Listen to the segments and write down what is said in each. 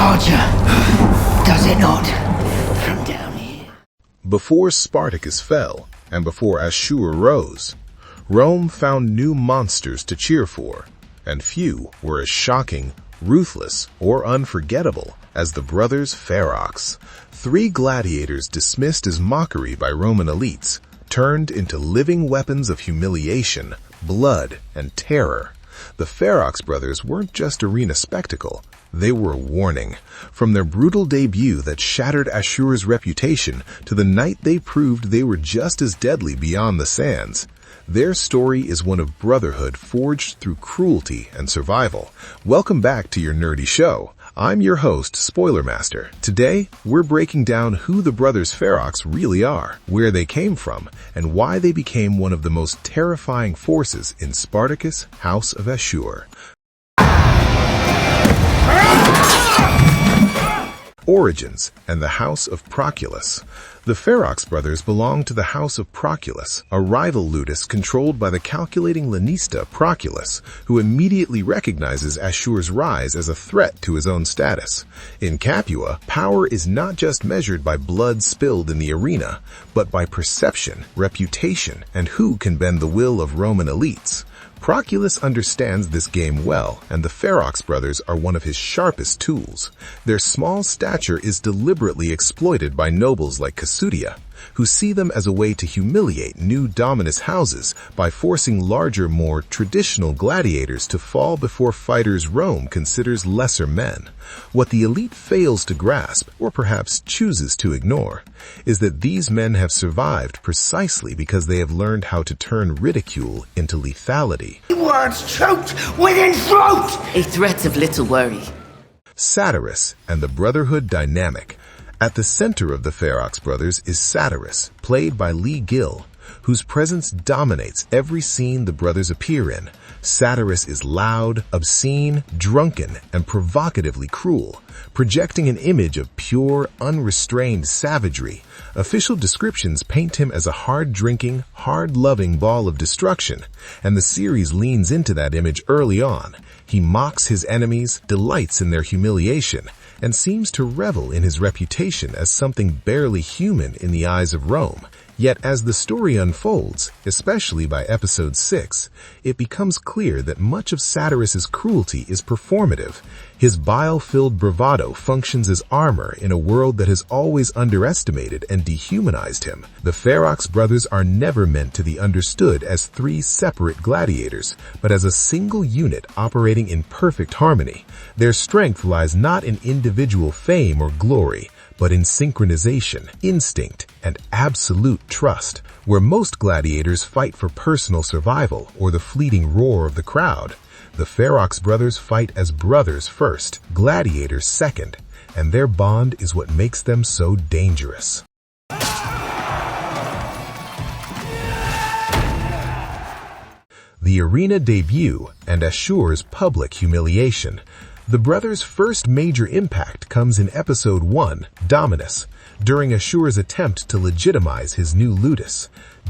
larger, does it not, from down here? Before Spartacus fell, and before Ashur rose, Rome found new monsters to cheer for, and few were as shocking, ruthless, or unforgettable as the Brothers Ferox. Three gladiators dismissed as mockery by Roman elites, turned into living weapons of humiliation, blood, and terror. The Ferox brothers weren't just arena spectacle, they were a warning. From their brutal debut that shattered Ashur's reputation to the night they proved they were just as deadly beyond the sands, their story is one of brotherhood forged through cruelty and survival. Welcome back to your nerdy show. I'm your host, Spoiler Master. Today, we're breaking down who the Brothers Ferox really are, where they came from, and why they became one of the most terrifying forces in Spartacus' House of Ashur. Origins and the House of Proculus. The Ferox brothers belonged to the House of Proculus, a rival ludus controlled by the calculating Lanista Proculus, who immediately recognizes Ashur's rise as a threat to his own status. In Capua, power is not just measured by blood spilled in the arena, but by perception, reputation, and who can bend the will of Roman elites. Proculus understands this game well, and the Ferox brothers are one of his sharpest tools. Their small stature is deliberately exploited by nobles like Achillia, who see them as a way to humiliate new dominant houses by forcing larger, more traditional gladiators to fall before fighters Rome considers lesser men. What the elite fails to grasp, or perhaps chooses to ignore, is that these men have survived precisely because they have learned how to turn ridicule into lethality. Words choked within throat! A threat of little worry. Satyrus and the brotherhood dynamic. At the center of the Ferox brothers is Satyrus, played by Lee Gill, whose presence dominates every scene the brothers appear in. Satyrus is loud, obscene, drunken, and provocatively cruel, projecting an image of pure, unrestrained savagery. Official descriptions paint him as a hard-drinking, hard-loving ball of destruction, and the series leans into that image early on. He mocks his enemies, delights in their humiliation, and seems to revel in his reputation as something barely human in the eyes of Rome. Yet as the story unfolds, especially by episode 6, it becomes clear that much of Satyrus's cruelty is performative. His bile-filled bravado functions as armor in a world that has always underestimated and dehumanized him. The Ferox brothers are never meant to be understood as three separate gladiators, but as a single unit operating in perfect harmony. Their strength lies not in individual fame or glory, but in synchronization, instinct, and absolute trust. Where most gladiators fight for personal survival or the fleeting roar of the crowd, the Ferox brothers fight as brothers first, gladiators second, and their bond is what makes them so dangerous. The arena debut and Ashur's public humiliation. The brothers' first major impact comes in episode 1, Menace, during Ashur's attempt to legitimize his new ludus.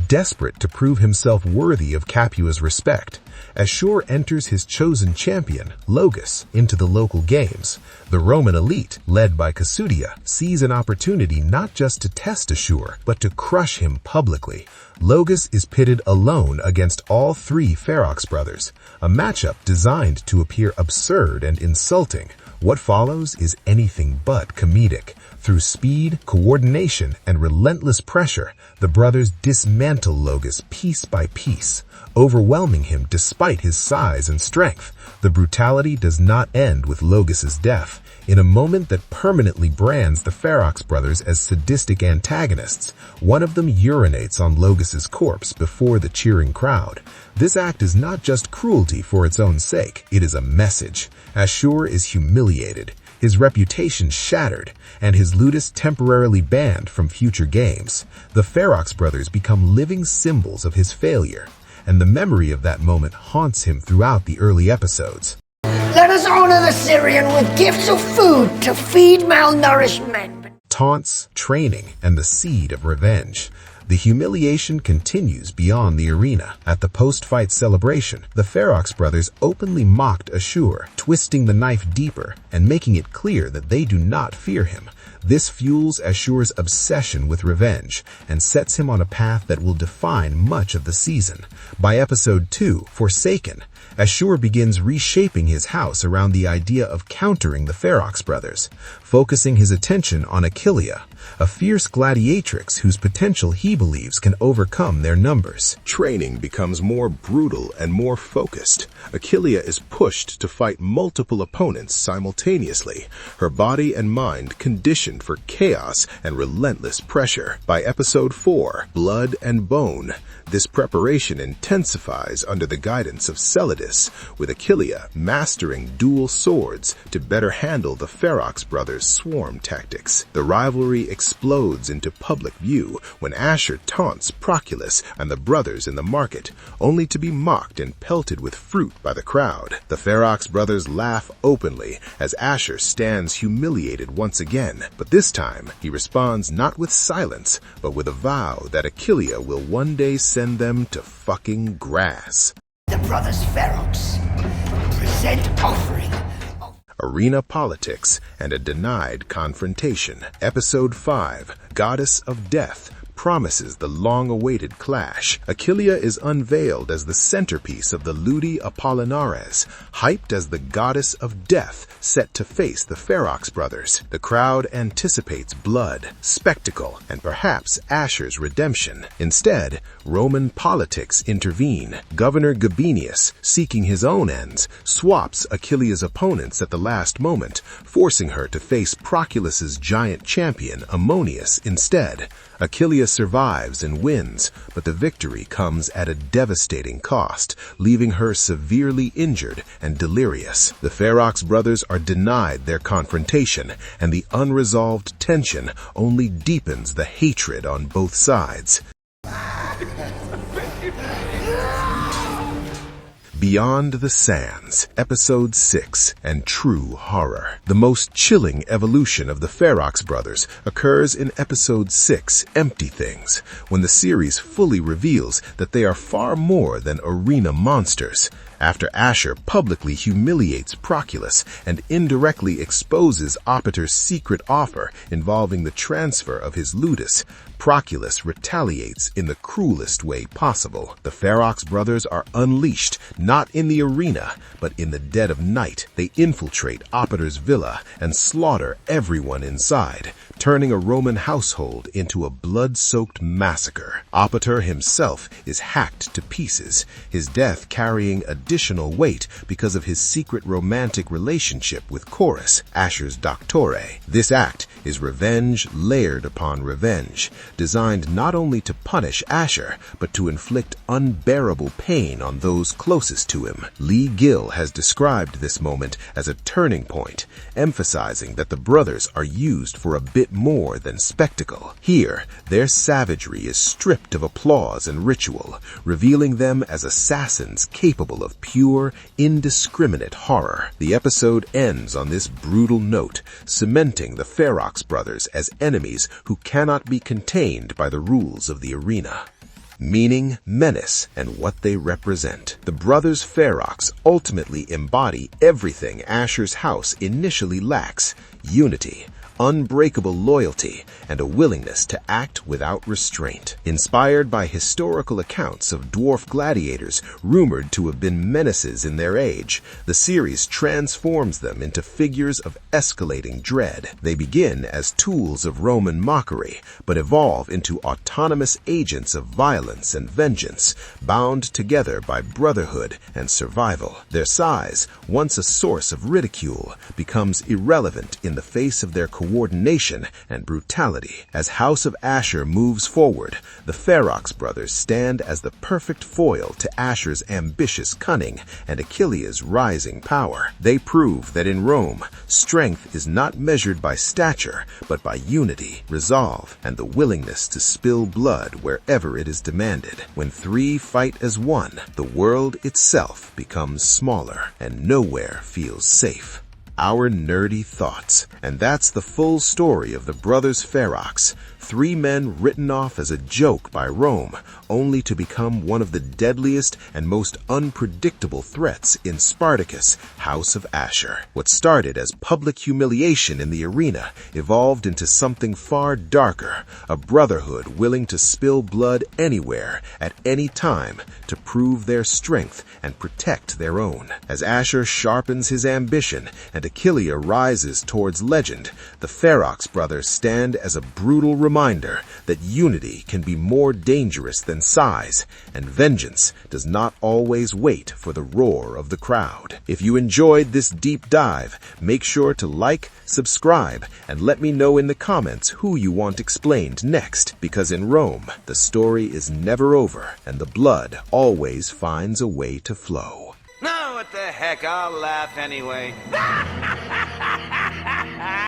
Desperate to prove himself worthy of Capua's respect, Ashur enters his chosen champion, Logus, into the local games. The Roman elite, led by Achillia, sees an opportunity not just to test Ashur, but to crush him publicly. Logus is pitted alone against all three Ferox brothers, a matchup designed to appear absurd and insulting. What follows is anything but comedic. Through speed, coordination, and relentless pressure, the brothers dismantle Logus piece by piece, overwhelming him despite his size and strength. The brutality does not end with Logus's death. In a moment that permanently brands the Ferox brothers as sadistic antagonists, one of them urinates on Logus's corpse before the cheering crowd. This act is not just cruelty for its own sake, it is a message. Ashur is humiliated, his reputation shattered, and his ludus temporarily banned from future games. The Ferox brothers become living symbols of his failure, and the memory of that moment haunts him throughout the early episodes. Let us honor the Syrian with gifts of food to feed malnourished men. Taunts, training, and the seed of revenge. The humiliation continues beyond the arena. At the post-fight celebration, the Ferox brothers openly mocked Ashur, twisting the knife deeper and making it clear that they do not fear him. This fuels Ashur's obsession with revenge and sets him on a path that will define much of the season. By episode 2, Forsaken, Ashur begins reshaping his house around the idea of countering the Ferox brothers, focusing his attention on Achillia, a fierce gladiatrix whose potential he believes can overcome their numbers. Training becomes more brutal and more focused. Achillia is pushed to fight multiple opponents simultaneously, her body and mind conditioned for chaos and relentless pressure. By episode 4, Blood and Bone, this preparation intensifies under the guidance of Satyrus, with Achillia mastering dual swords to better handle the Ferox brothers' swarm tactics. The rivalry explodes into public view when Ashur taunts Proculus and the brothers in the market, only to be mocked and pelted with fruit by the crowd. The Ferox brothers laugh openly as Ashur stands humiliated once again, but this time he responds not with silence, but with a vow that Achillia will one day send them to fucking grass. The Brothers Ferox present offering. Arena politics and a denied confrontation. Episode 5, Goddess of Death, promises the long-awaited clash. Achillia is unveiled as the centerpiece of the Ludi Apollinares, hyped as the goddess of death set to face the Ferox brothers. The crowd anticipates blood, spectacle, and perhaps Ashur's redemption. Instead, Roman politics intervene. Governor Gabinius, seeking his own ends, swaps Achillia's opponents at the last moment, forcing her to face Proculus's giant champion, Ammonius, instead. Achillia survives and wins, but the victory comes at a devastating cost, leaving her severely injured and delirious. The Ferox brothers are denied their confrontation, and the unresolved tension only deepens the hatred on both sides. Beyond the Sands, Episode 6, and True Horror. The most chilling evolution of the Ferox brothers occurs in Episode 6, Empty Things, when the series fully reveals that they are far more than arena monsters. After Ashur publicly humiliates Proculus and indirectly exposes Oppator's secret offer involving the transfer of his ludus, Proculus retaliates in the cruelest way possible. The Ferox brothers are unleashed, not in the arena, but in the dead of night. They infiltrate Oppator's villa and slaughter everyone inside, turning a Roman household into a blood-soaked massacre. Oppator himself is hacked to pieces, his death carrying additional weight because of his secret romantic relationship with Chorus, Ashur's doctore. This act is revenge layered upon revenge, designed not only to punish Ashur, but to inflict unbearable pain on those closest to him. Lee Gill has described this moment as a turning point, emphasizing that the brothers are used for a bit more than spectacle. Here, their savagery is stripped of applause and ritual, revealing them as assassins capable of pure, indiscriminate horror. The episode ends on this brutal note, cementing the Ferox brothers as enemies who cannot be contained by the rules of the arena. Meaning, menace, and what they represent. The brothers Ferox ultimately embody everything Ashur's house initially lacks: unity, unbreakable loyalty, and a willingness to act without restraint. Inspired by historical accounts of dwarf gladiators rumored to have been menaces in their age, the series transforms them into figures of escalating dread. They begin as tools of Roman mockery, but evolve into autonomous agents of violence and vengeance, bound together by brotherhood and survival. Their size, once a source of ridicule, becomes irrelevant in the face of their coordination and brutality. As House of Ashur moves forward, the Ferox brothers stand as the perfect foil to Ashur's ambitious cunning and Achillia's rising power. They prove that in Rome, strength is not measured by stature, but by unity, resolve, and the willingness to spill blood wherever it is demanded. When three fight as one, the world itself becomes smaller, and nowhere feels safe. our nerdy thoughts. And that's the full story of the Brothers Ferox, 3 men written off as a joke by Rome, only to become one of the deadliest and most unpredictable threats in Spartacus, House of Ashur. What started as public humiliation in the arena evolved into something far darker, a brotherhood willing to spill blood anywhere, at any time, to prove their strength and protect their own. As Ashur sharpens his ambition and Achillia rises towards legend, the Ferox brothers stand as a brutal reminder that unity can be more dangerous than size, and vengeance does not always wait for the roar of the crowd. If you enjoyed this deep dive, make sure to like, subscribe, and let me know in the comments who you want explained next, because in Rome, the story is never over and the blood always finds a way to flow. No, what the heck, I'll laugh anyway.